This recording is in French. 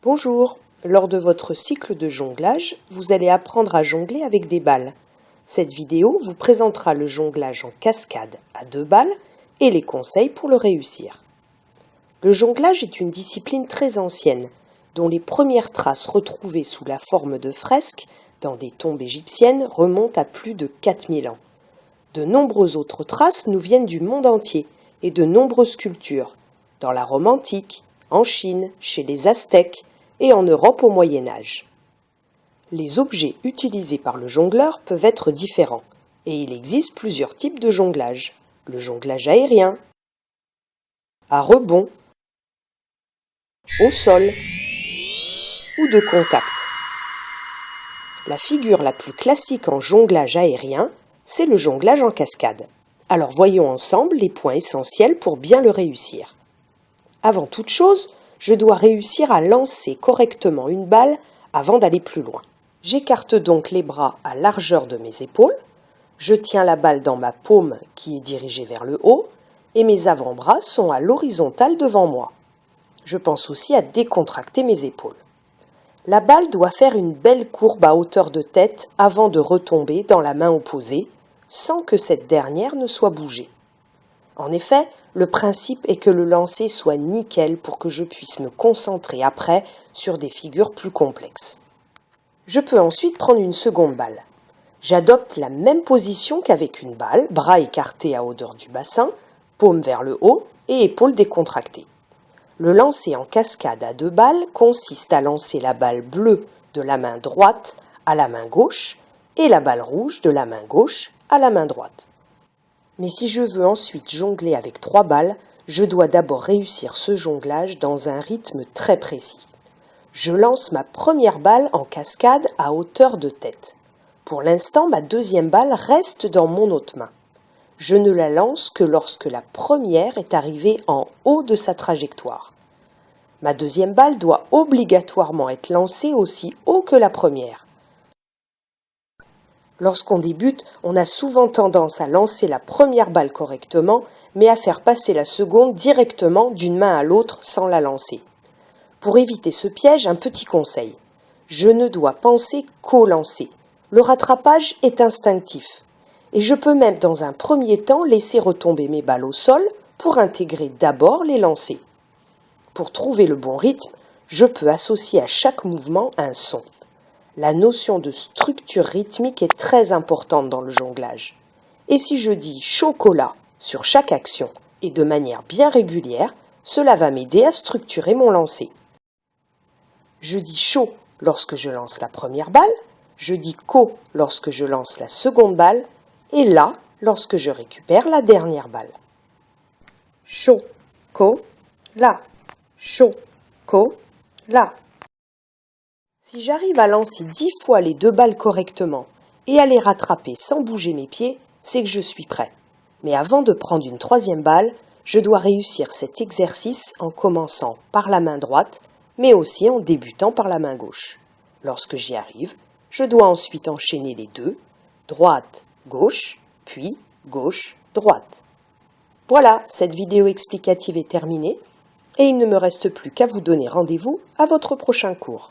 Bonjour, lors de votre cycle de jonglage, vous allez apprendre à jongler avec des balles. Cette vidéo vous présentera le jonglage en cascade à 2 balles et les conseils pour le réussir. Le jonglage est une discipline très ancienne, dont les premières traces retrouvées sous la forme de fresques dans des tombes égyptiennes remontent à plus de 4000 ans. De nombreuses autres traces nous viennent du monde entier et de nombreuses cultures, dans la Rome antique, en Chine, chez les Aztèques et en Europe au Moyen Âge. Les objets utilisés par le jongleur peuvent être différents, et il existe plusieurs types de jonglage. Le jonglage aérien, à rebond, au sol ou de contact. La figure la plus classique en jonglage aérien, c'est le jonglage en cascade. Alors voyons ensemble les points essentiels pour bien le réussir. Avant toute chose, je dois réussir à lancer correctement une balle avant d'aller plus loin. J'écarte donc les bras à largeur de mes épaules, je tiens la balle dans ma paume qui est dirigée vers le haut et mes avant-bras sont à l'horizontale devant moi. Je pense aussi à décontracter mes épaules. La balle doit faire une belle courbe à hauteur de tête avant de retomber dans la main opposée, sans que cette dernière ne soit bougée. En effet, le principe est que le lancer soit nickel pour que je puisse me concentrer après sur des figures plus complexes. Je peux ensuite prendre une seconde balle. J'adopte la même position qu'avec une balle, bras écartés à hauteur du bassin, paume vers le haut et épaules décontractées. Le lancer en cascade à 2 balles consiste à lancer la balle bleue de la main droite à la main gauche et la balle rouge de la main gauche à la main droite. Mais si je veux ensuite jongler avec 3 balles, je dois d'abord réussir ce jonglage dans un rythme très précis. Je lance ma première balle en cascade à hauteur de tête. Pour l'instant, ma deuxième balle reste dans mon autre main. Je ne la lance que lorsque la première est arrivée en haut de sa trajectoire. Ma deuxième balle doit obligatoirement être lancée aussi haut que la première. Lorsqu'on débute, on a souvent tendance à lancer la première balle correctement, mais à faire passer la seconde directement d'une main à l'autre sans la lancer. Pour éviter ce piège, un petit conseil. Je ne dois penser qu'au lancer. Le rattrapage est instinctif. Et je peux même dans un premier temps laisser retomber mes balles au sol pour intégrer d'abord les lancers. Pour trouver le bon rythme, je peux associer à chaque mouvement un son. La notion de structure rythmique est très importante dans le jonglage. Et si je dis chocolat sur chaque action et de manière bien régulière, cela va m'aider à structurer mon lancer. Je dis chaud lorsque je lance la première balle, je dis co lorsque je lance la seconde balle et là lorsque je récupère la dernière balle. Chaud, co, là. Chaud, co, là. Si j'arrive à lancer 10 fois les 2 balles correctement et à les rattraper sans bouger mes pieds, c'est que je suis prêt. Mais avant de prendre une 3e balle, je dois réussir cet exercice en commençant par la main droite, mais aussi en débutant par la main gauche. Lorsque j'y arrive, je dois ensuite enchaîner les 2, droite, gauche, puis gauche, droite. Voilà, cette vidéo explicative est terminée et il ne me reste plus qu'à vous donner rendez-vous à votre prochain cours.